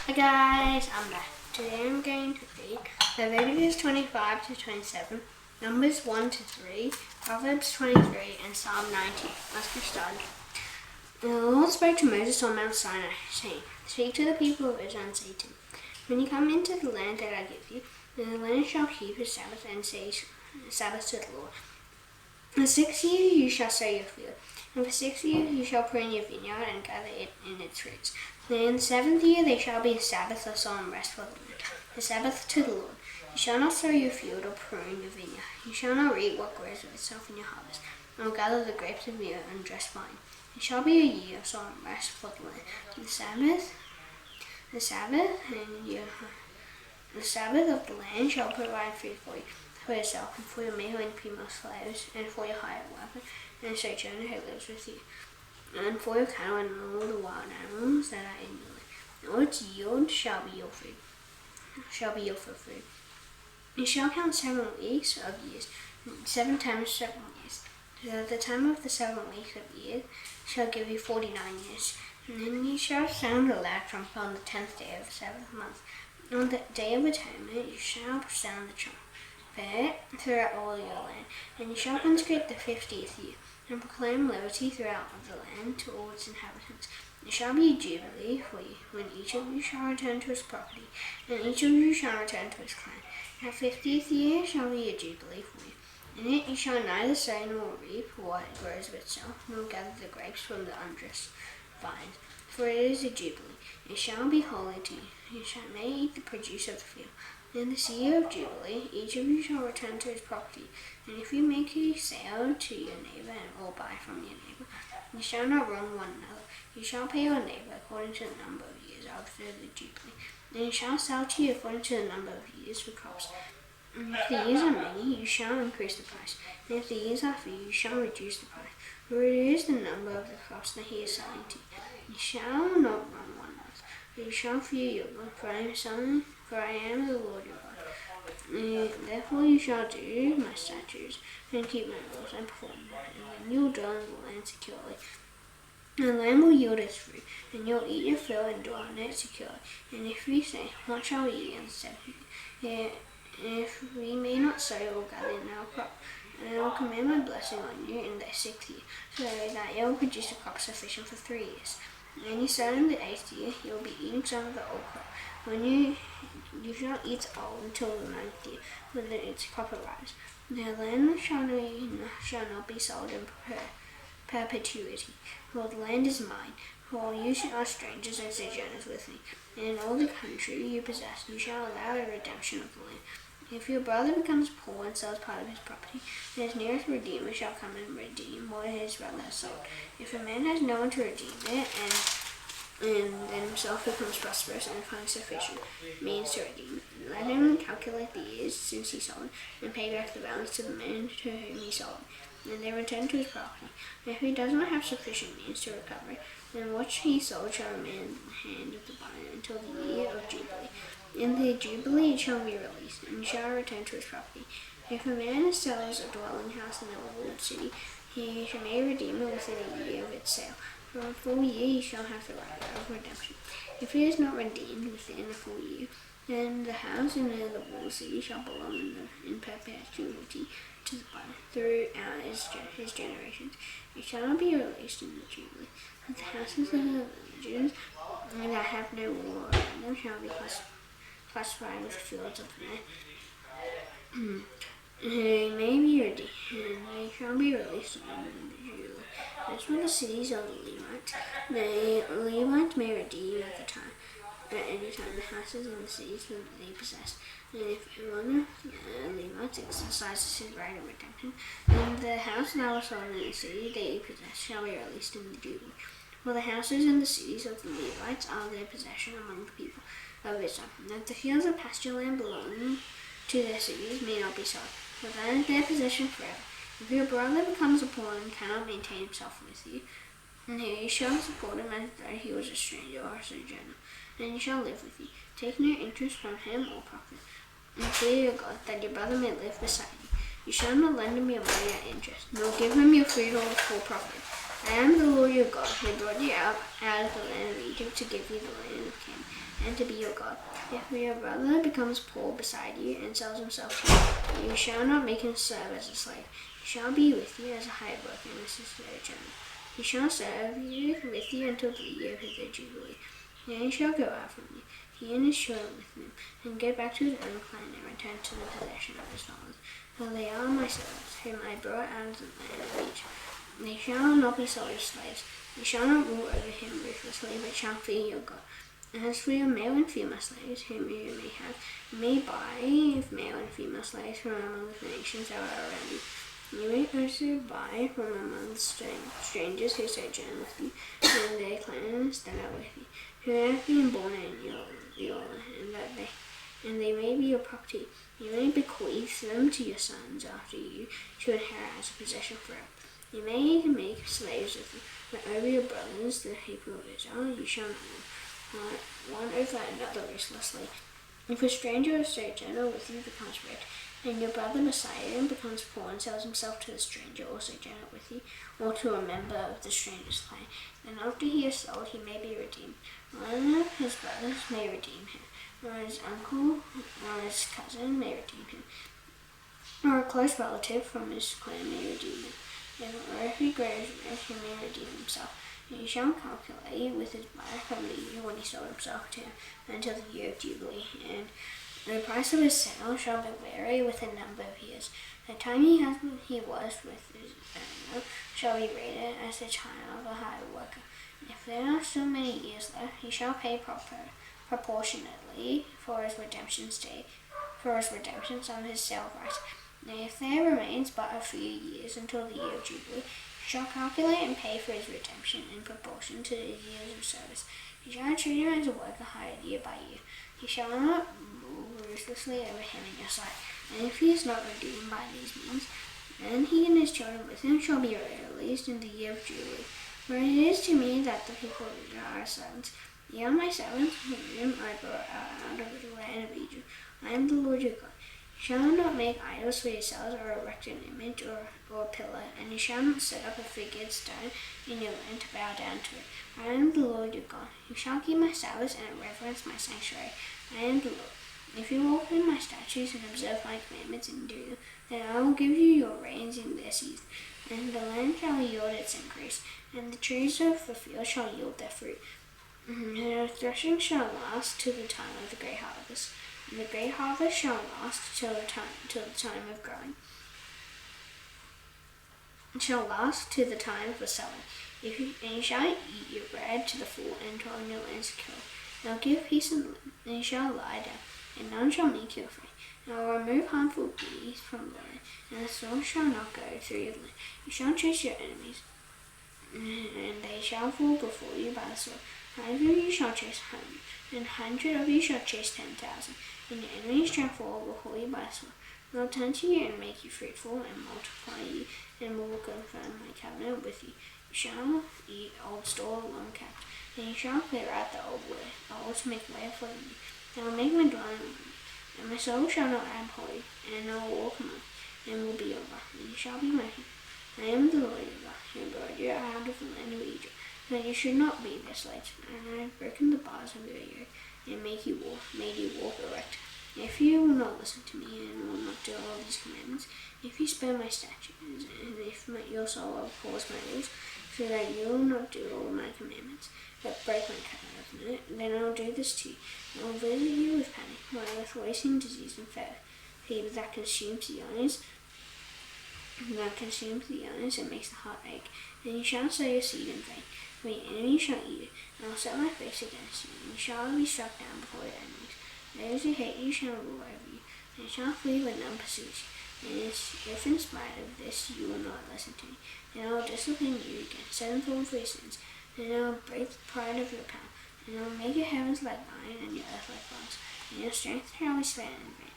Hi guys, I'm back. Today I'm going to read Leviticus 25 to 27, Numbers 1 to 3, Proverbs 23, and Psalm 90. Let's get started. The Lord spoke to Moses on Mount Sinai, saying, "Speak to the people of Israel and say to them, when you come into the land that I give you, the land shall keep its Sabbath and say Sabbath to the Lord. For 6 years you shall sow your field, and for 6 years you shall prune your vineyard and gather it in its roots. Then in the 7th year there shall be a Sabbath of solemn rest for the land, a Sabbath to the Lord. You shall not sow your field or prune your vineyard. You shall not reap what grows of itself in your harvest, nor gather the grapes of your undraessed vine. It shall be a year of solemn rest for the land. The Sabbath of the land shall provide food for yourself, and for your male and female slaves, and for your hired worker, and sojourner who lives with you, and for your cattle and all the wild animals that are in your land. All its yield shall be your food. For food. You shall count 7 weeks of years, 7 times 7 years. So the time of the 7 weeks of years shall give you 49 years. And then you shall sound a loud trumpet on the 10th day of the 7th month. On the day of atonement you shall sound the trumpet throughout all your land, and you shall consecrate the 50th year, and proclaim liberty throughout the land to all its inhabitants. It shall be a jubilee for you, when each of you shall return to his property, and each of you shall return to his clan. That 50th year shall be a jubilee for you. In it you shall neither sow nor reap what grows of itself, nor gather the grapes from the undressed vines, for it is a jubilee. It shall be holy to you. You may eat the produce of the field. In this year of Jubilee, each of you shall return to his property, and if you make a sale to your neighbor or buy from your neighbor, you shall not wrong one another. You shall pay your neighbor according to the number of years after the Jubilee, and you shall sell to you according to the number of years for crops. And if the years are many, you shall increase the price, and if the years are few, you shall reduce the price, for it is the number of the crops that he is selling to you. You shall not wrong one another, but you shall fear your God, for I am the Lord your God. Therefore you shall do my statutes, and keep my laws, and perform them, and then you will dwell in the land securely. The land will yield its fruit, and you'll eat your fill and dwell in it securely. And if we say, what shall we eat in the 7th year? If we may not sow or gather in our crop, and I will command my blessing on you in the 6th year, so that you will produce a crop sufficient for 3 years. And you sow in the 8th year, you will be eating some of the old crop. When you shall eat old until the 9th year, when its crop arrives. The land shall not be sold in perpetuity, for the land is mine. For you are strangers and sojourners with me, and in all the country you possess, you shall allow a redemption of the land. If your brother becomes poor and sells part of his property, then his nearest redeemer shall come and redeem what his brother has sold. If a man has no one to redeem it, and then himself becomes prosperous and finds sufficient means to redeem it, let him calculate the years since he sold it, and pay back the balance to the man to whom he sold it, and then return to his property. And if he does not have sufficient means to recover it, then what he sold shall remain in the hand of the buyer until the year of Jubilee. In the Jubilee it shall be released, and shall return to his property. If a man sells a dwelling house in a walled city, he may redeem it within a year of its sale. For a full year he shall have the right of redemption. If it is not redeemed within a full year, then the house in the walled city shall belong in perpetuity to the buyer throughout his generations. It shall not be released in the Jubilee. But the houses of the villages that have no wall around them shall be classified with fields of land. They may be redeemed, and they shall be released in the Jubilee. As for the cities of the Levites, the Levites may redeem at any time the houses and the cities that they possess. And if one of the Levites exercises his right of redemption, then the house that was sold in the city they possess shall be released in the Jubilee. For the houses and the cities of the Levites are their possession among the people of Israel, that the fields of pasture land belonging to their cities may not be sold, for that is their possession forever. If your brother becomes poor and cannot maintain himself with you, then you shall support him as though he was a stranger or a sojourner, and he shall live with you. Take no interest from him or profit, and fear your God, that your brother may live beside you. You shall not lend him your money at interest, nor give him your food or for profit. I am the Lord your God, who brought you out of the land of Egypt to give you the land of Canaan, and to be your God. If your brother becomes poor beside you and sells himself to you, you shall not make him serve as a slave. He shall be with you as a hired worker and as a sojourner. He shall serve with you until the year of his jubilee. Then he shall go out from you, he and his children with him, and go back to his own clan and return to the possession of his fathers. For they are my servants, whom I brought out of the land of Egypt. They shall not be sold as slaves. You shall not rule over him ruthlessly, but shall fear your God. As for your male and female slaves, whom you may have, you may buy male and female slaves from among the nations that are around you. You may also buy from among the strangers who sojourn with you, and their clans that are with you, who have been born in your land, and they may be your property. You may bequeath them to your sons after you to inherit as a possession forever. You may make slaves of them, but over your brothers, the people of Israel, you shall not rule one over another ruthlessly. If a stranger or sojourner with you becomes rich, and your brother beside him becomes poor and sells himself to the stranger or sojourner with you, or to a member of the stranger's clan, then after he is sold, he may be redeemed. One of his brothers may redeem him, or his uncle or his cousin may redeem him, or a close relative from his clan may redeem him. Or if he grows rich, he may redeem himself. And you shall calculate with his buyer from the year when he sold himself to him until the year of Jubilee, and the price of his sale shall vary with a number of years. The time he was with his owner shall be rated as the time of a hired worker. If there are still many years left, he shall pay proportionately for his redemption of his sale price. Now, if there remains but a few years until the year of Jubilee, he shall calculate and pay for his redemption in proportion to his years of service. He shall treat him as a worker hired year by year. He shall not rule ruthlessly over him in your sight. And if he is not redeemed by these means, then he and his children with him shall be released in the year of Jubilee. For it is to me that the people of Israel are servants. Ye are my servants, whom I brought out of the land of Egypt. I am the Lord your God. You shall not make idols for yourselves, or erect an image or pillar, and you shall not set up a figured stone in your land to bow down to it. I am the Lord your God. You shall keep my Sabbaths and reverence my sanctuary. I am the Lord. If you walk in my statutes and observe my commandments and do them, then I will give you your rains in their season, and the land shall yield its increase, and the trees of the field shall yield their fruit. And the threshing shall last to the time of the great harvest, and the great harvest shall last till the time of growing. It shall last to the time of the sowing. And you shall eat your bread to the full, and dwell in your land securely. And I will give peace and you shall lie down, and none shall make you afraid. And I will remove harmful beasts from the land, and the sword shall not go through your land. You shall chase your enemies, and they shall fall before you by the sword. 5 of you shall chase 100, and 100 of you shall chase 10,000, and your enemies shall fall before you by the sword. And I will turn to you and make you fruitful, and multiply you, and will confirm my covenant with you. You shall eat old store long kept, and you shall clear out the old to make way for you. And I will make my dwelling among you, and my soul shall not abhor you, and I will walk among you, and will be your God, and you shall be my people. I am the Lord your God, who brought you out of the land of Egypt, that you should not be their slaves. And I have broken the bars of your yoke, and made you walk erect. If you will not listen to me, and will not do all these commandments, if you spare my statutes, and if your soul abhors my rules, so that you will not do all my commandments, but break my covenant, then I will do this to you. I will visit you with panic, with wasting disease and fever that consumes the eyes, and makes the heart ache. And you shall sow your seed in vain, for your enemies shall eat it. And I will set my face against you, and you shall be struck down before your enemies. Those who hate you shall rule over you, and you shall flee when none pursues you. And if in spite of this you will not listen to me, then I will discipline you again sevenfold for your sins. Then I will break the pride of your power, and I will make your heavens like iron and your earth like bronze, and your strength shall be spent in vain.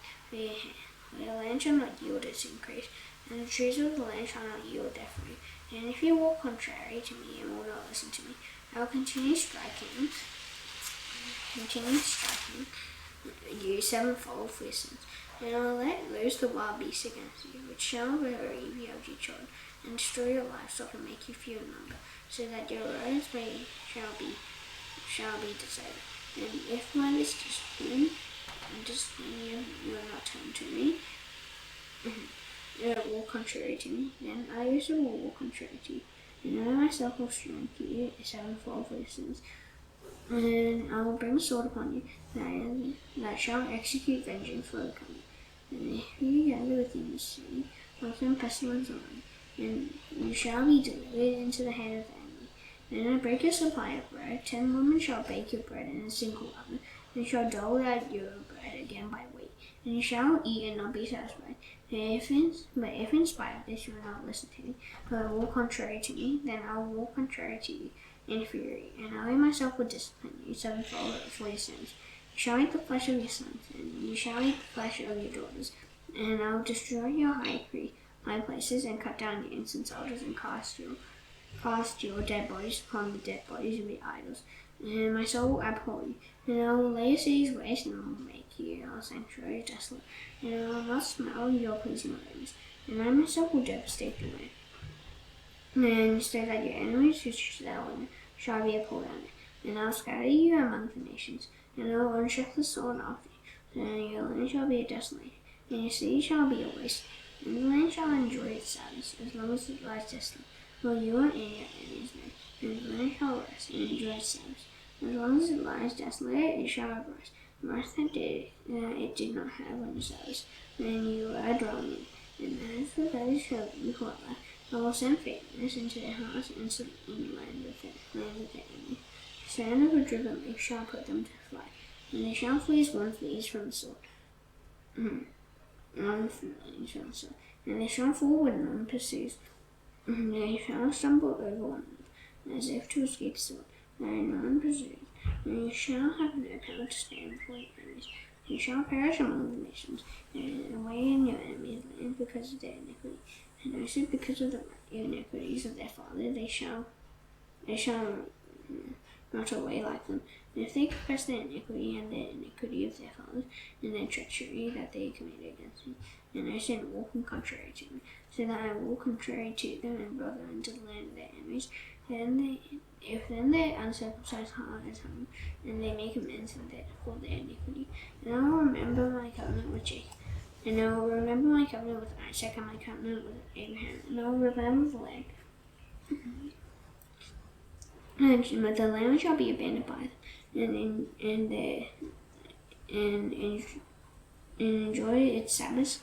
For your land shall not yield its increase, and the trees of the land shall not yield their fruit. And if you walk contrary to me and will not listen to me, I will continue striking you sevenfold for your sins. And I will let loose the wild beasts against you, which shall bereave you of your children. and destroy your livestock and make you few in number, so that your roads shall be deserted. And if by this discipline you will not turn to me, walk contrary to me, then I also will walk contrary to you. And I myself will strike you a sevenfold for your sins. And I will bring a sword upon you that shall execute vengeance for the coming. And if you gather within the city, I will send pestilence on you, and you shall be delivered into the hand of the enemy. And I break your supply of bread. 10 women shall bake your bread in a single oven, and shall dole out your bread again by weight. And you shall eat and not be satisfied. But if in spite of this you will not listen to me, but walk contrary to me, then I will walk contrary to you in fury, and I myself will discipline you sevenfold for your sins. You shall eat the flesh of your sons, and you shall eat the flesh of your daughters. And I will destroy your high places, and cut down your incense altars, and cast your dead bodies upon the dead bodies of your idols. And my soul will abhor you. And I will lay your cities waste, and I will make your sanctuary desolate. And I will not smell your pleasing aromas. And I myself will devastate the land. And so that your enemies who settle in it shall be appalled at it. And I will scatter you among the nations, and I will uncheck the sword after you. And your land shall be a desolation, and your city shall be a waste. And the land shall enjoy its sadness as long as it lies desolate. While you are in your enemy's land, and the land shall rest and enjoy its sadness. As long as it lies desolate, it shall have rest that it did not have when it was, and you are dwelling in. And as for those who are left, I will send faintness into their hearts and in the land of their enemy. The sound of a driven leaf shall put them to flight, and they shall flee as one flees from the sword. And they shall fall when none pursues. And they shall stumble over one another, as if to escape the sword. And none pursues. And you shall have no power to stand before your enemies. You shall perish among the nations, and away in your enemies' land because of their iniquity. And also because of the iniquities of their father, they shall not away like them. And if they confess their iniquity and the iniquity of their fathers, and their treachery that they committed against me, and I send walking contrary to me, so that I walk contrary to them and brought them into the land of their enemies, if their uncircumcised heart is humble, and they make amends for their iniquity, and I will remember my covenant with Jacob. And I will remember my covenant with Isaac and my covenant with Abraham. And I will remember the land. And the land shall be abandoned by them, and enjoy its Sabbaths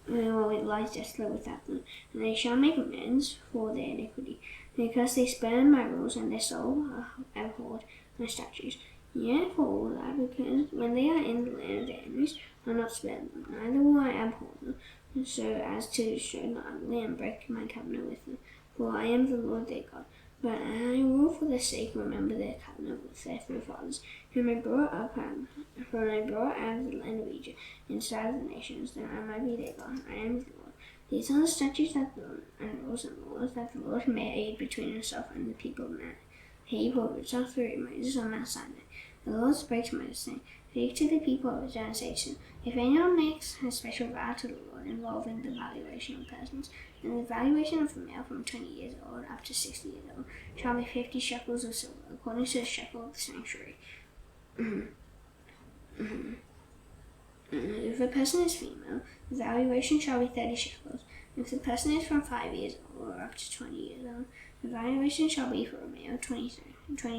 while it lies desolate without them. And they shall make amends for their iniquity, because they spurned my rules, and their soul abhorred my statutes. Yet for all that, because when they are in the land of their enemies, I will not spare them, neither will I abhor them, so as to show not utterly and break my covenant with them. For I am the Lord their God. But I will for their sake remember their covenant with their forefathers, whom I brought out of the land of Egypt, inside of the nations, that I might be their God. I am the Lord. These are the statutes and rules and laws that the Lord made between himself and the people of man. He brought himself through Moses on Mount Sinai. The Lord spoke to Moses, saying, Speak to the people of Israel and say to them, if anyone makes a special vow to the Lord involving the valuation of persons, and the valuation of a male from 20 years old up to 60 years old shall be 50 shekels of silver, according to the shekel of the sanctuary. If a person is female, the valuation shall be 30 shekels. If the person is from 5 years old or up to 20 years old, the valuation shall be for a male 20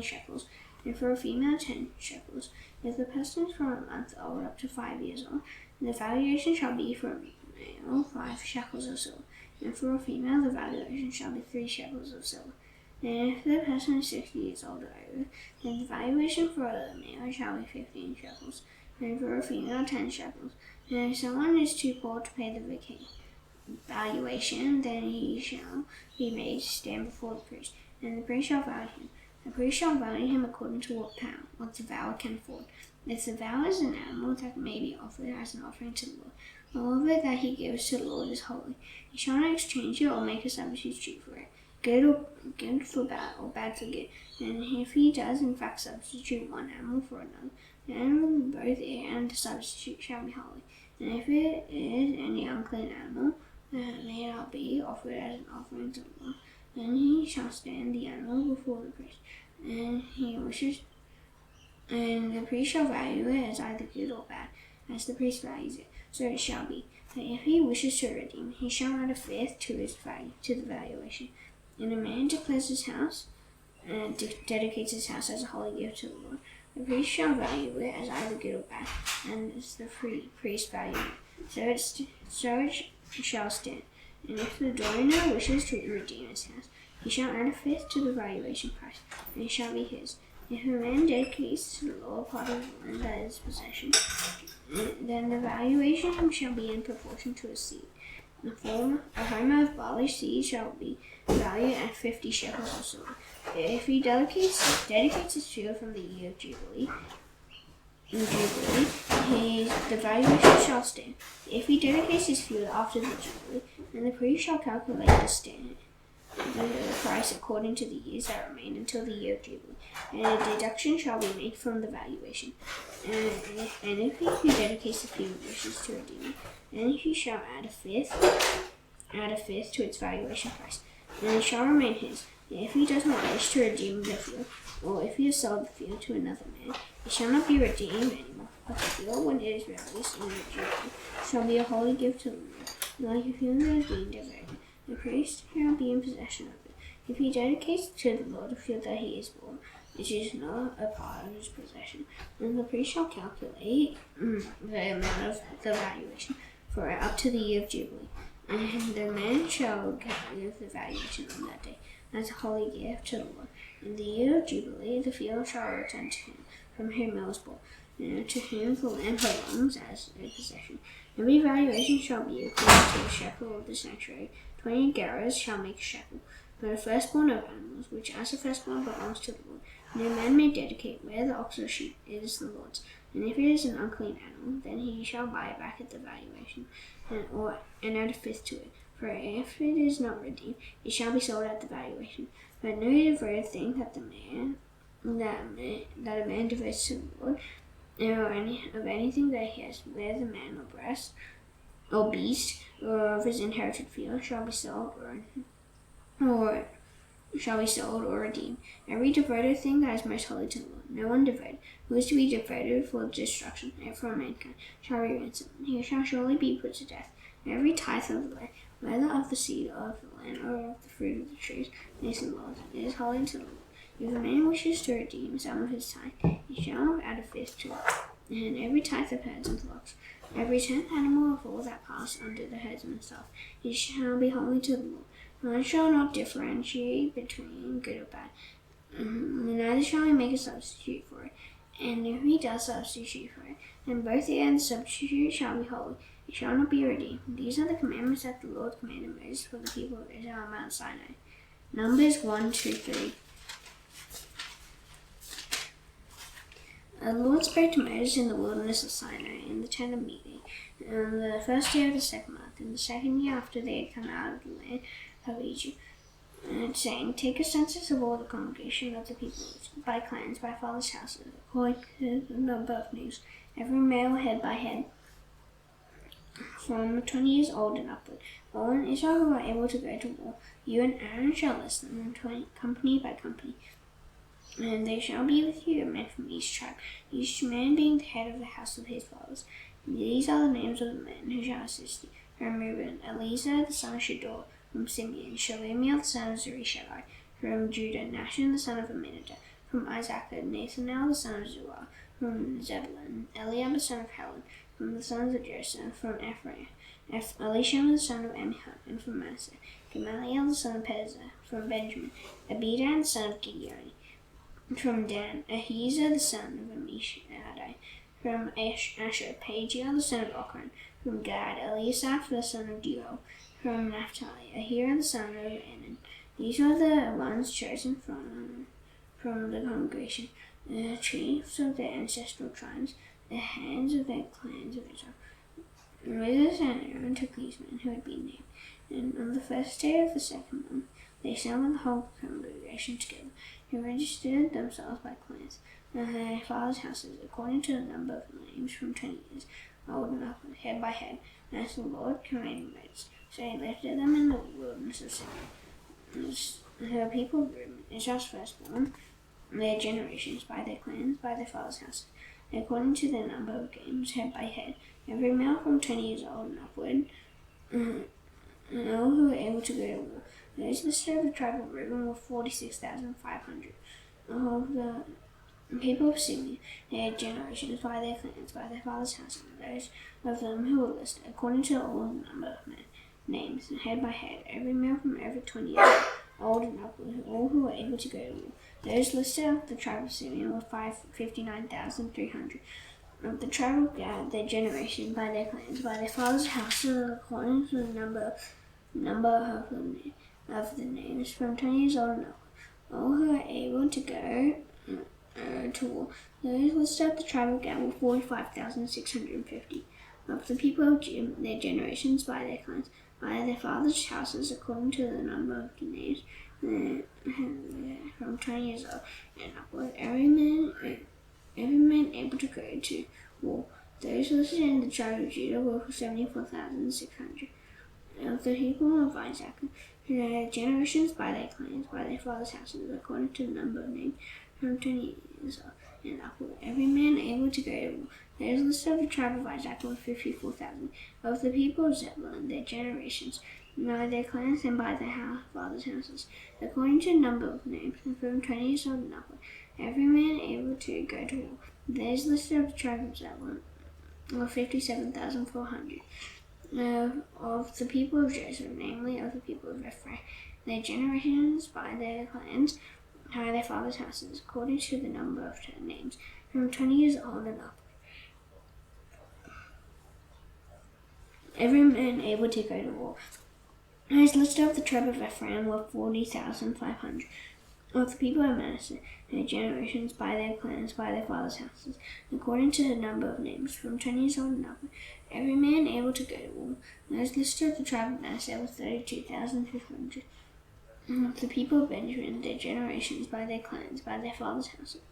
shekels, and for a female 10 shekels. If the person is from a month old up to 5 years old, the valuation shall be for a male 5 shekels of silver, and for a female the valuation shall be 3 shekels of silver. And if the person is 60 years old or over, then the valuation for a male shall be 15 shekels, and for a female 10 shekels. And if someone is too poor to pay the valuation, then he shall be made to stand before the priest, and the priest shall value him. The priest shall value him according to what the vow can afford. If the vow is an animal that may be offered as an offering to the Lord, all of it that he gives to the Lord is holy. He shall not exchange it or make a substitute for it, good for bad or bad for good. And if he does in fact substitute one animal for another, the animal, both it and the substitute, shall be holy. And if it is any unclean animal, may not be offered as an offering to the Lord. Then he shall stand the animal before the priest, and the priest shall value it as either good or bad, as the priest values it. So it shall be that if he wishes to redeem, he shall add a fifth to the valuation. And a man declares his house and dedicates his house as a holy gift to the Lord. The priest shall value it as either good or bad, and as the priest value it. So it shall stand. And if the donor wishes to redeem his house, he shall add a fifth to the valuation price, and it shall be his. If a man dedicates to the Lord part of the land that is possession, then the valuation shall be in proportion to his seed. A homer of barley seed shall be valued at 50 shekels of silver. If he dedicates his field from the year of Jubilee, the valuation shall stand. If he dedicates his field after the Jubilee, then the priest shall calculate the price according to the years that remain until the year of Jubilee, and a deduction shall be made from the valuation. And if he who dedicates the field wishes to redeem it, then he shall add a fifth to its valuation price, and it shall remain his. If he does not wish to redeem the field, or if he has sold the field to another man, it shall not be redeemed anymore. But the field, when it is released in the Jubilee, shall be a holy gift to the Lord, like a field that is being devoted. The priest shall be in possession of it. If he dedicates to the Lord a field that he has bought, which is not a part of his possession, then the priest shall calculate the amount of the valuation for it up to the year of Jubilee, and the man shall calculate the valuation on that day as a holy gift to the Lord. In the year of Jubilee, the field shall return to him from whom it was bought, and to whom the land belongs as a possession. Every valuation shall be according to the shekel of the sanctuary. 20 gerahs shall make a shekel. For the firstborn of animals, which as the firstborn belongs to the Lord, no man may dedicate where the ox or sheep is the Lord's. And if it is an unclean animal, then he shall buy it back at the valuation, and add a fifth to it. For if it is not redeemed, it shall be sold at the valuation. But no devoted thing that a man devotes to the Lord, or of anything that he has, whether the man or breast, or beast, or of his inherited field, shall be sold or redeemed. Every devoted thing that is most holy to the Lord, no one devoted, who is to be devoted for destruction, and for mankind, shall be ransomed. He shall surely be put to death. Every tithe of the land, whether of the seed of the land or of the fruit of the trees, is the Lord. It is holy to the Lord. If a man wishes to redeem some of his tithe, he shall add a fifth to it. And every tithe of herds and flocks, every 10th animal of all that pass under the herdsman himself, it shall be holy to the Lord. One shall not differentiate between good or bad, neither shall he make a substitute for it. And if he does substitute for it, then both it and the substitute shall be holy. It shall not be redeemed. These are the commandments that the Lord commanded Moses for the people of Israel on Mount Sinai. Numbers 1, 2, 3. The Lord spoke to Moses in the wilderness of Sinai in the tent of meeting, on the first day of the second month, in the second year after they had come out of the land of Egypt, saying, Take a census of all the congregation of the people, by clans, by fathers' houses, according to the number of names, every male head by head, from 20 years old and upward. All in Israel who are able to go to war, you and Aaron shall list them, company by company. And they shall be with you, men from each tribe, each man being the head of the house of his fathers. And these are the names of the men who shall assist you. From Reuben, Eliezer the son of Shedeur. From Simeon, Shelumiel the son of Zurishaddai. From Judah, Nahshon the son of Amminadab. From Issachar, Nathanael the son of Zuar. From Zebulun, Eliab the son of Helon. From the sons of Joseph. From Ephraim, Elishama the son of Amihud. And from Manasseh, Gamaliel the son of Pedazur. From Benjamin, Abidan the son of Gideoni. From Dan, Ahiezer the son of Amishadai. From Asher, Pagiel the son of Ochran. From Gad, Eliasaph the son of Deuel. From Naphtali, Ahira the son of Anan. These are the ones chosen from the congregation, the chiefs of their ancestral tribes, the heads of their clans of Israel. Moses and Aaron took these men who had been named, and on the first day of the second month they summoned the whole congregation together, who registered themselves by clans, and their fathers' houses, according to the number of names from 20 years old and upward, head by head, as the Lord commanded Moses. So he lifted them in the wilderness of Sin. The people of Reuben, Israel's firstborn, their generations, by their clans, by their fathers' houses, according to their number of games, head by head, every male from 20 years old and upward, and all who were able to go to war. Those listed of the tribe of Reuben were 46,500. Of the people of Simeon, their generations, by their clans, by their fathers' houses, those of them who were listed, according to all the number of men, names, head by head, every male from every 20 years old and upward, all who were able to go to war. Those listed of the tribe of Simeon were 59,300. Of the tribe of Gad, their generation, by their clans, by their fathers' houses, according to the number of the names, from 20 years old and upward, all who were able to go to war. Those listed of the tribe of Gad were 45,650. Of the people of Judah, their generations, by their clans, by their fathers' houses, according to the number of the names, from 20 years old and upward, every man able to go to war. Those listed in the tribe of Judah were 74,600. Of the people of Isaac, their generations, by their clans, by their fathers' houses, according to the number of names, from 20 years old and upward, every man able to go to war. Those listed of the tribe of Isaac were 54,000. Of the people of Zebulun, their generations, by their clans and by their fathers' houses, according to the number of names, from 20 years old and upward, every man able to go to war. Those listed of the tribe of Zebulun were 57,400. Of the people of Joseph, namely of the people of Ephraim, their generations, by their clans, by their fathers' houses, according to the number of names, from 20 years old and up. Every man able to go to war. Those listed of the tribe of Ephraim were 40,500. Of the people of Manasseh, their generations, by their clans, by their fathers' houses, according to the number of names, from 20 years old and upward, every man able to go to war. Those listed of the tribe of Manasseh were 32,500. Of the people of Benjamin, their generations, by their clans, by their fathers' houses,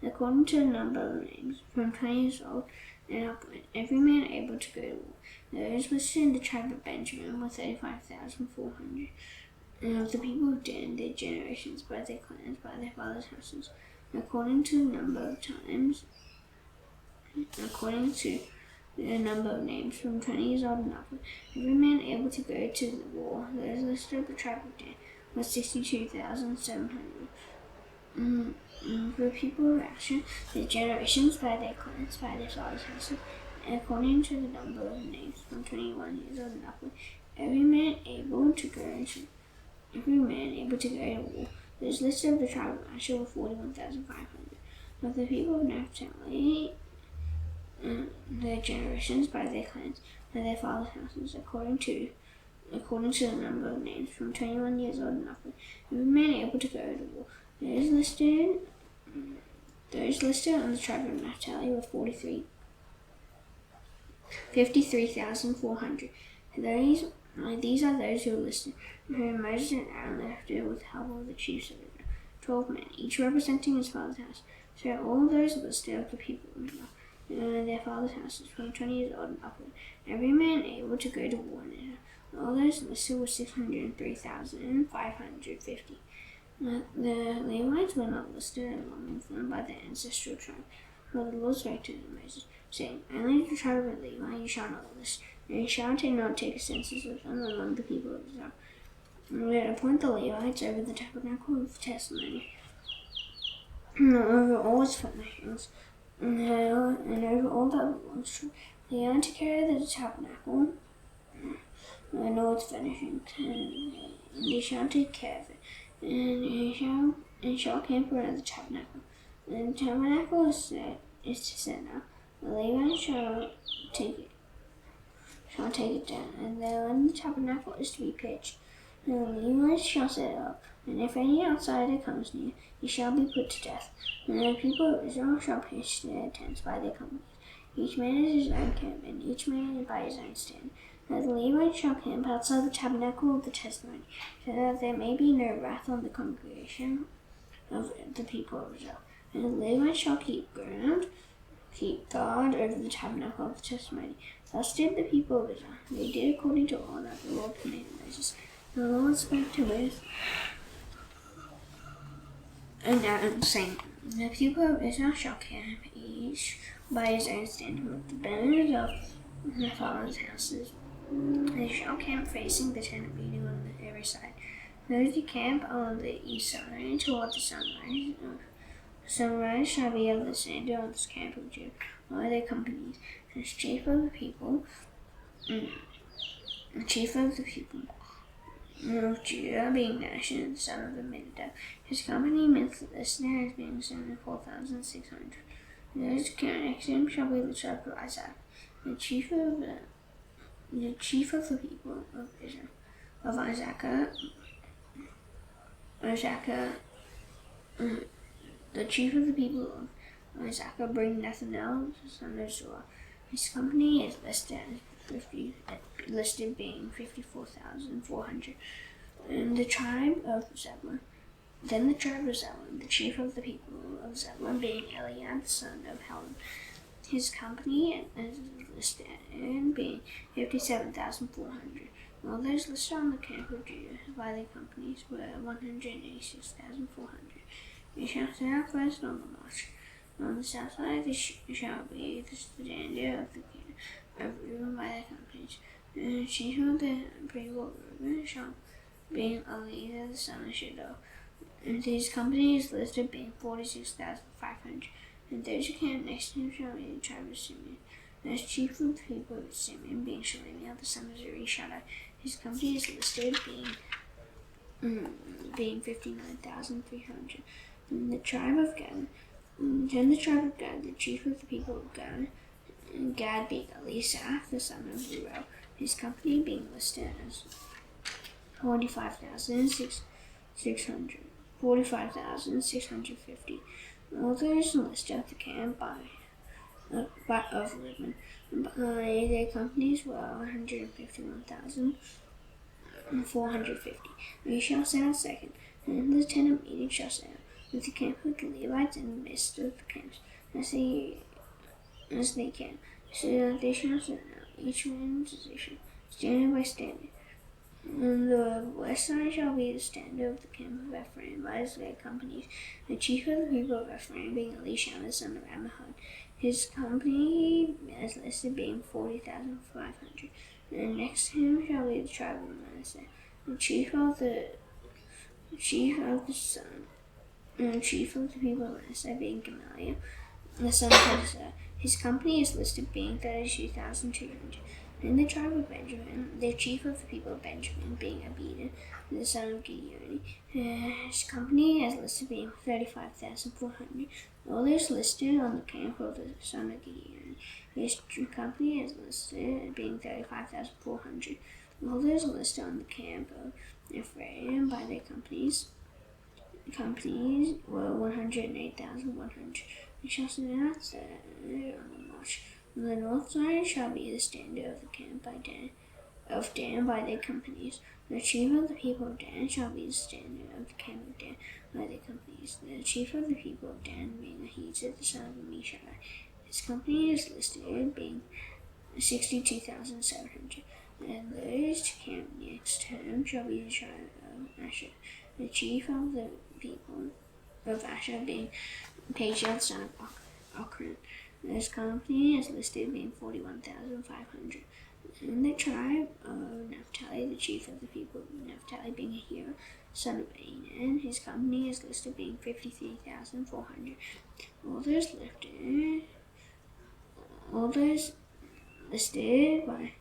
according to the number of names, from 20 years old and upward, every man able to go to war. Those listed in the tribe of Benjamin were 35,400. And of the people of Dan, their generations, by their clans, by their fathers' houses, according to the number of times, according to the number of names, from 20 years old and upward, every man able to go to the war. Those listed of the tribe of Dan were 62,700. The people of Asher, their generations, by their clans, by their fathers' houses, according to the number of names, from 21 years old and upward, every man able to go to war. Those listed of the tribe of Asher were 41,500. Of the people of Naphtali, their generations, by their clans, by their fathers' houses, according to the number of names, from 21 years old and upward, every man able to go to war. Those listed on the tribe of Naphtali were 53,400. These are those who were listed, whom Moses and Aaron lifted with the help of the chiefs of Israel, 12 men, each representing his father's house. So all those listed of the people of Israel, their father's houses, from 20 years old and upward, every man able to go to war in Israel. All those listed were 603,550. The Levites were not listed along with them by their ancestral tribe, for the Lord spake to Moses, saying, Only the tribe of Levi you shall not list, and you shall not take a census of them among the people of Israel. And we appoint the Levites over the tabernacle of testimony, and over all its furnishings, and over all that belongs to it. They are to carry the tabernacle and all its furnishings, and they shall take care of it. And shall camp around the tabernacle. And the tabernacle is to set now. The Levites shall take it down, and then the tabernacle is to be pitched. And the Levites shall set it up, and if any outsider comes near, he shall be put to death. And the people of Israel shall pitch their tents by their companies, each man at his own camp, and each man by his own stand. And the Levites shall camp outside the tabernacle of the testimony, so that there may be no wrath on the congregation of the people of Israel. And the Levites shall keep guard over the tabernacle of the testimony, Thus did the people of Israel. They did according to all that the Lord commanded Moses. The Lord spoke to Moses and Aaron, saying, the people of Israel shall camp each by his own standard with the banners of their fathers' houses. They shall camp facing the tent of meeting on every side. Those who camp on the east side toward the sunrise shall be of the standard of the camp of Judah, by their companies. As chief of the people of Judah, being Nashon, the son of Amminadab, his company listed as being 74,600. Those who count next to him shall be the tribe of Isaac, the chief of the people of Israel, of the chief of the people of Isaac, bring Nathanael, son of Zua. His company is listed being 54,400. And the tribe of Zebulun. Then the tribe of Zebulun, the chief of the people of Zebulun, being Eliab, the son of Helon. His company is listed being 57,400. While those listed on the camp of Judah by their companies were 186,400. We shall set out first on the march. On the south side shall be the standard of the camp of Reuben by their companies. The chief of the people of Reuben shall be Eliezer, the son of Shedeur. And his company is listed being 46,500. And those who camp next to him shall be the tribe of Simeon. As chief of the people of Simeon, being Shalemiel, the son of Zurishaddai. His company is listed being 59,300. And the tribe of Gad. Then the tribe of Gad, the chief of the people of Gad, being Elisaph, the son of Reuel. His company being listed as 45,650. All those listed at the camp of Reuben by their companies were 151,450. We shall set out second, and the tent of meeting shall set out with the camp of the Levites in the midst of the camps as they can, so that they shall set out each man in position, standard by standard. And the west side shall be the standard of the camp of Ephraim by their companies. The chief of the people of Ephraim being Elishama, the son of Ammihud. His company is listed being 40,500. And next to him shall be the tribe of Manasseh. The chief of the people of Manasseh being Gamaliel, the son of Pedazur. His company is listed being 32,200. And the tribe of Benjamin, the chief of the people of Benjamin, being Abidan, the son of Gideoni. His company is listed being 35,400. All those listed on the camp of the son of Gideoni. His company is listed being 35,400. All those listed on the camp of Ephraim by their companies were 108,100. We shall set out on the march. On the north side shall be the standard of the camp of Dan by their companies. The chief of the people of Dan shall be the standard of the camp of Dan by their companies. The chief of the people of Dan being Ahijah, the son of Ammishaddai. His company is listed being 62,700. And those to camp next to him shall be the tribe of Asher. The chief of the people of Asher being Pagiel, the son of Ochran. His company is listed being 41,500. In the tribe of Naphtali, the chief of the people of Naphtali being Ahira, son of Anan. His company is listed being 53,400. All those listed by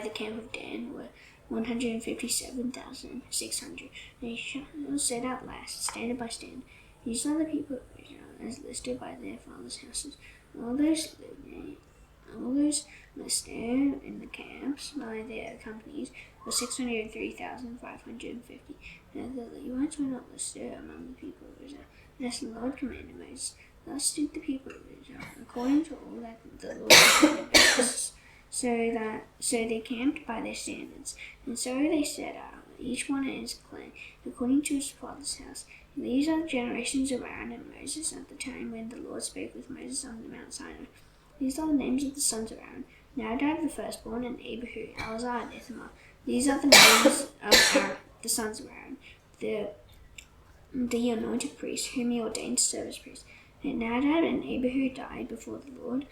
the camp of Dan were 157,600. They shall set out last, standard by standard. These are the people of Israel as listed by their fathers' houses. All those listed in the camps by their companies were 603,550. And the Levites were not listed among the people of Israel, as the Lord commanded Moses. Thus did the people of Israel, according to all that the Lord commanded Moses. So they camped by their standards, and so they set out, each one in his clan, according to his father's house. And these are the generations of Aaron and Moses at the time when the Lord spoke with Moses on the Mount Sinai. These are the names of the sons of Aaron: Nadab the firstborn, and Abihu, Eleazar, and Ithamar. These are the names of Aaron, the sons of Aaron, the anointed priests, whom he ordained to serve as priests. And Nadab and Abihu died before the Lord,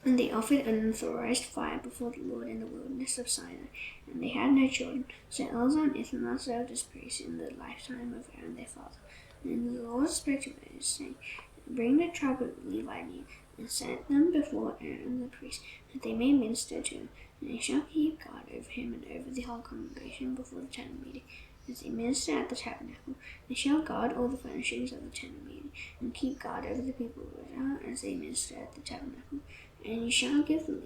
and they offered unauthorized fire before the Lord in the wilderness of Sinai, and they had no children. So Eleazar and Ithamar served as priests in the lifetime of Aaron their father. And the Lord spoke to Moses, saying, Bring the tribe of Levi near, and set them before Aaron the priest, that they may minister to him. And they shall keep guard over him and over the whole congregation before the tent of meeting, as they minister at the tabernacle. They shall guard all the furnishings of the tent of meeting, and keep guard over the people of Israel as they minister at the tabernacle. And you shall give the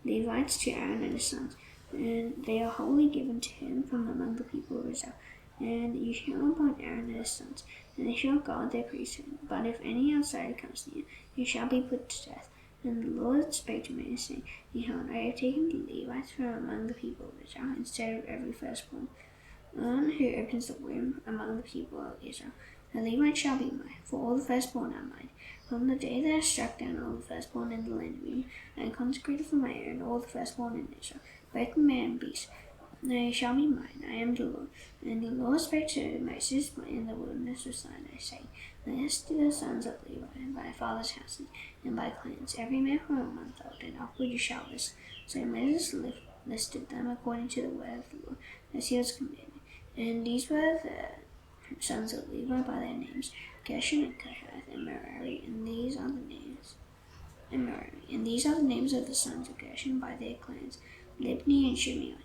Levites to Aaron and his sons, and they are wholly given to him from among the people of Israel. And you shall appoint Aaron and his sons, and they shall guard their priesthood. But if any outsider comes near, he shall be put to death. And the Lord spake to Moses, saying, Behold, I have taken the Levites from among the people of Israel, instead of every firstborn, one who opens the womb among the people of Israel. The Levites shall be mine, for all the firstborn are mine. From the day that I struck down all the firstborn in the land of Egypt, I consecrated for my own all the firstborn in Israel, both man and beast. They shall be mine, I am the Lord. And the Lord spake to Moses in the wilderness of Sinai, saying, Thus do the sons of Levi by fathers' houses, and by clans, every man from a month old, and upward you shall list. So Moses listed them according to the word of the Lord, as he was commanded. And these were the sons of Levi by their names, Gershon and Kohath and Merari, and these are the names of the sons of Gershon by their clans, Libni and Shimei.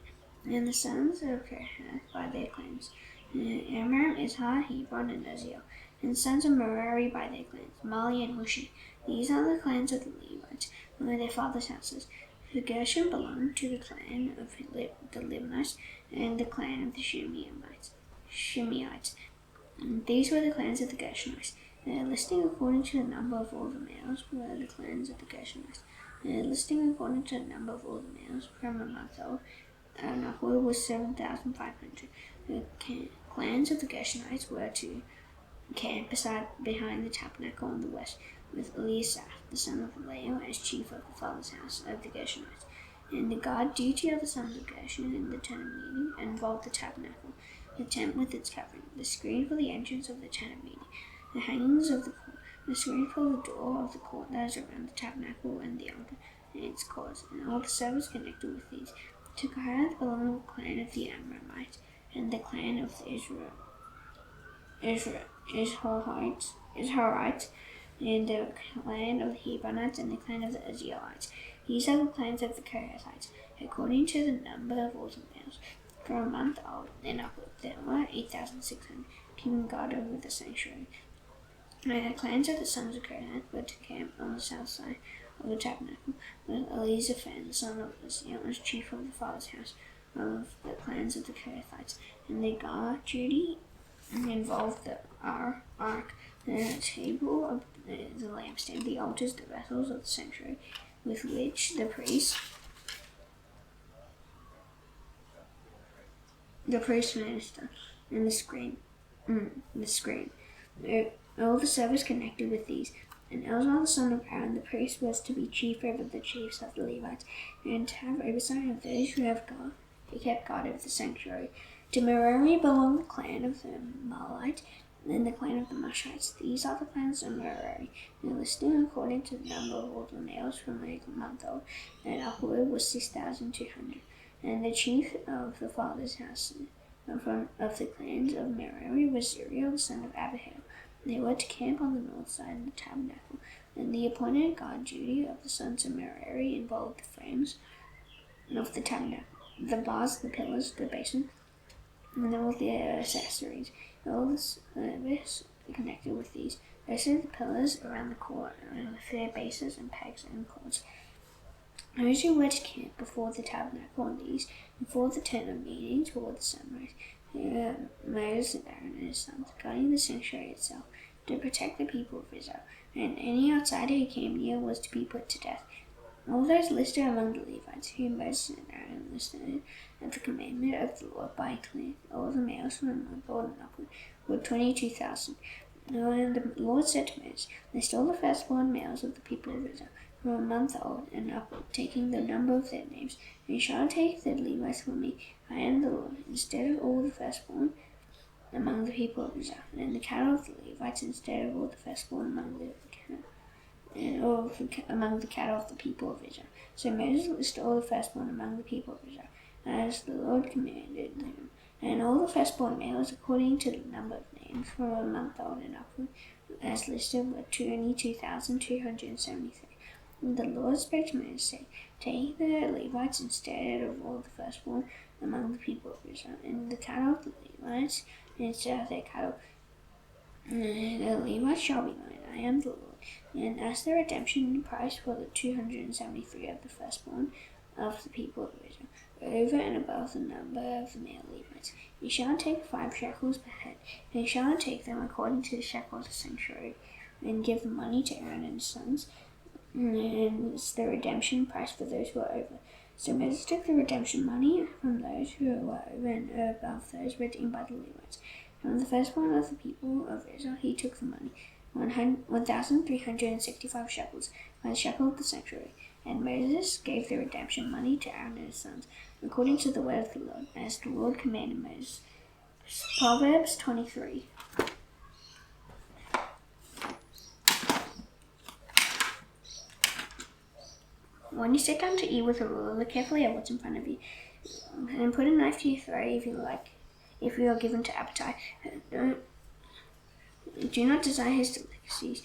And the sons of Kohath by their clans, Amram, Izhar, Hebron, and Uzziel. And the sons of Merari by their clans, Mali and Mushi. These are the clans of the Levites by their fathers' houses. The Gershon belonged to the clan of the Libnites and the clan of the Shimeites. And these were the clans of the Gershonites. Their listing according to the number of all the males were the clans of the Gershonites. Their listing according to the number of all the males from a month old and upward was 7,500. The clans of the Gershonites were to camp behind the tabernacle on the west, with Eliasaph, the son of Lael, as chief of the father's house of the Gershonites. And the guard duty of the sons of Gershon in the tent of meeting involved the tabernacle, the tent with its covering, the screen for the entrance of the tent of meeting, the hangings of the court, the screen for the door of the court that is around the tabernacle and the altar and its courts, and all the service connected with these. To Kohath belonged the clan of the Amramites, and the clan of the Israelites, and the clan of the Hebronites, and the clan of the Uzzielites. These are the clans of the Kohathites, according to the number of all the males. From a month old and upward, there were 8,600, keeping guard over the sanctuary. And the clans of the sons of Kohath were to camp on the south side of the tabernacle, with Elizaphan, the son of Uzziel, as chief of the father's house of the clans of the Kohathites. And their guard duty involved the ark, the table of the lampstand, the altars, the vessels of the sanctuary, with which the priests minister, and the screen. All the service connected with these. And Eleazar the son of Aaron the priest was to be chief over the chiefs of the Levites, and to have oversight of those who kept guard over the sanctuary. To Merari belonged the clan of the Malites, and the clan of the Mushites. These are the clans of Merari. And listed according to the number of all the males from a month old and upward was 6,200. And the chief of the father's house of the clans of Merari was Zuriel the son of Abihail. They were to camp on the north side of the tabernacle, and the appointed guard duty of the sons of Merari involved the frames of the tabernacle, the bars, the pillars, the basin, and all the accessories. All the service connected with these. Also the pillars around the court with their bases and pegs and cords. Those who were to camp before the tabernacle on these, before the tent of meeting toward the sunrise, Moses and Aaron and his sons, guarding the sanctuary itself, to protect the people of Israel, and any outsider who came near was to be put to death. All those listed among the Levites, whom Moses and Aaron listed at the commandment of the Lord by clan, all the males from a month old and upward, were 22,000. And the Lord said to Moses, list all the firstborn males of the people of Israel from a month old and upward, taking the number of their names. And you shall take the Levites for me. I am the Lord, instead of all the firstborn among the people of Israel, and the cattle of the Levites instead of all the firstborn among the cattle of the people of Israel. So Moses listed all the firstborn among the people of Israel, as the Lord commanded him, and all the firstborn males according to the number of names from a month old and upward, as listed, were 22,273. And the Lord spoke to Moses, saying, take the Levites instead of all the firstborn among the people of Israel, and the cattle of the Levites instead of their cattle. And the Levites shall be mine. I am the Lord. And as the redemption price for the 273 of the firstborn of the people of Israel, over and above the number of the male Levites, you shall take 5 shekels per head, and you shall take them according to the shekel of the sanctuary, and give the money to Aaron and his sons, and it's the redemption price for those who are over. So Moses took the redemption money from those who were over and above those redeemed by the Levites. From the firstborn of the people of Israel he took the money, 1,365 shekels, by the shekel of the sanctuary. And Moses gave the redemption money to Aaron and his sons, according to the word of the Lord, as the Lord commanded Moses. Proverbs 23. When you sit down to eat with a ruler, look carefully at what's in front of you, and put a knife to your throat if you are given to appetite. Do not desire his delicacies.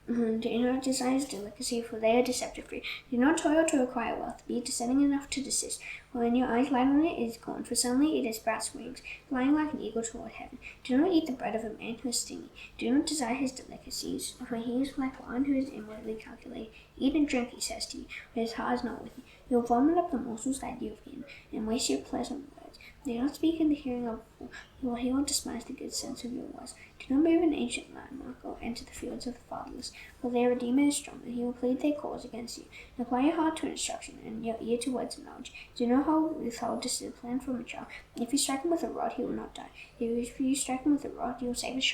Do not desire his delicacy, for they are deceptive for you. Do not toil to acquire wealth. Be discerning enough to desist. When your eyes light on it, it is gone, for suddenly it sprouts wings, flying like an eagle toward heaven. Do not eat the bread of a man who is stingy. Do not desire his delicacies, for he is like one who is inwardly calculated. Eat and drink, he says to you, but his heart is not with you. You will vomit up the morsels that you have eaten, and waste your pleasant words. Do not speak in the hearing of a fool, for he will despise the good sense of your words. Do not move an ancient landmark or enter the fields of the fatherless, for their Redeemer is strong, and he will plead their cause against you. Apply your heart to instruction, and your ear to words of knowledge. Do not withhold discipline from a child. If you strike him with a rod, he will not die. If you strike him with a rod, you will save his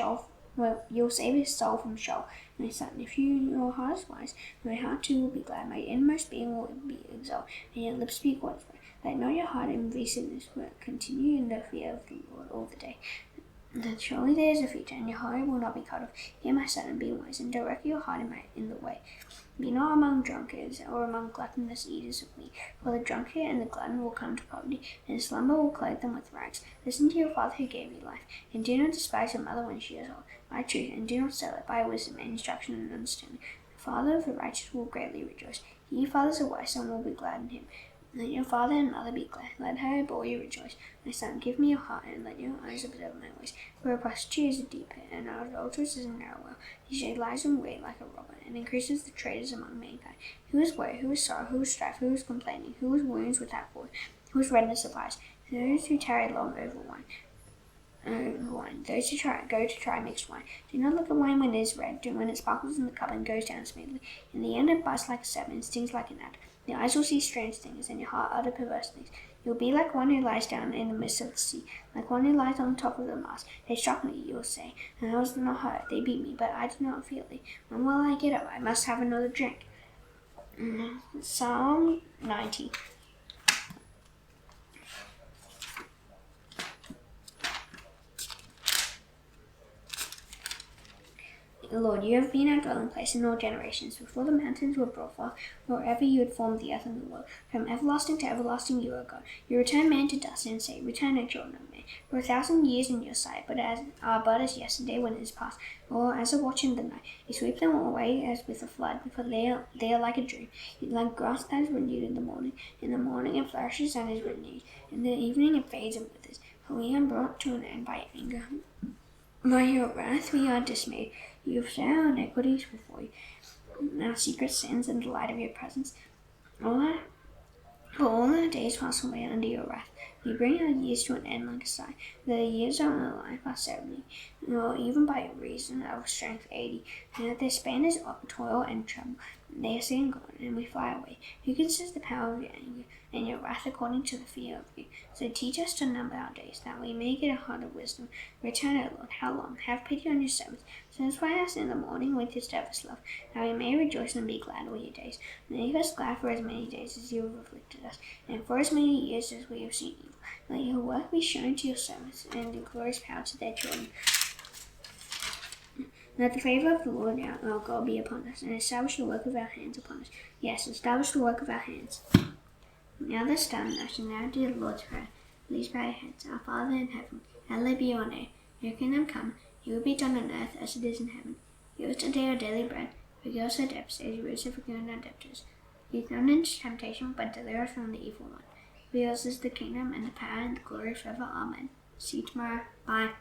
soul from Sheol, my son. If your heart is wise, my heart too will be glad. My inmost being will be exalted, and your lips speak what is right. Let not your heart in evasiveness continue in the fear of the Lord all the day. Then surely there is a future, and your heart will not be cut off. Hear, my son, and be wise, and direct your heart in the way. Be not among drunkards, or among gluttonous eaters of meat, for the drunkard and the glutton will come to poverty, and slumber will clothe them with rags. Listen to your father who gave you life, and do not despise your mother when she is old. Buy truth, and do not sell it. Buy wisdom, and instruction, and understanding. The father of the righteous will greatly rejoice. He who fathers a wise son will be glad in him. Let your father and mother be glad. Let her bore you rejoice. My son, give me your heart, and let your eyes observe my ways. For a prostitute is a deep pit, and an adulteress is a narrow well. She lies in wait like a robber, and increases the traitors among mankind. Who is woe? Who is sorrow? Who is strife? Who is complaining? Who is wounds without cause? Who is redness of eyes? Those who tarry long over wine. Those who go to try mixed wine. Do not look at wine when it is red, when it sparkles in the cup and goes down smoothly. In the end it busts like a serpent and stings like an adder. Your eyes will see strange things, and your heart utter perverse things. You will be like one who lies down in the midst of the sea, like one who lies on the top of the mast. They struck me, you will say, and I was not hurt. They beat me, but I did not feel it. When will I get up? I must have another drink. Psalm 90. Lord, you have been our dwelling place in all generations. Before the mountains were brought forth, or ever you had formed the earth and the world. From everlasting to everlasting you are God. You return man to dust and say, return and children of man. For 1,000 years in your sight, but as yesterday when it is past, or as a watch in the night. You sweep them away as with a flood, for they are like a dream. Like grass that is renewed in the morning. In the morning it flourishes and is renewed. In the evening it fades and withers. For we are brought to an end by anger. By your wrath we are dismayed. You have set our iniquities before you, our secret sins in the light of your presence. For all our days pass away under your wrath. You bring our years to an end like a sigh. The years of my life are 70, or even by reason of strength 80. And their span is toil and trouble. They are soon gone, and we fly away. Who can sense the power of your anger and your wrath according to the fear of you? So teach us to number our days, that we may get a heart of wisdom. Return, O Lord, how long? Have pity on your servants. Satisfy us in the morning with your steadfast love, that we may rejoice and be glad all your days. Make us glad for as many days as you have afflicted us, and for as many years as we have seen evil. Let your work be shown to your servants, and your glorious power to their children. Let the favor of the Lord our God be upon us, and establish the work of our hands upon us. Yes, establish the work of our hands. Now that's done, I shall now do the Lord's Prayer. Please bow your heads. Our Father in heaven, hallowed be your name. Your kingdom come, your will be done on earth as it is in heaven. Give us today our daily bread. Forgive us our debts, as we also forgive our debtors. Lead us not into temptation, but deliver us from the evil one. For yours is the kingdom, and the power, and the glory forever. Amen. See you tomorrow. Bye.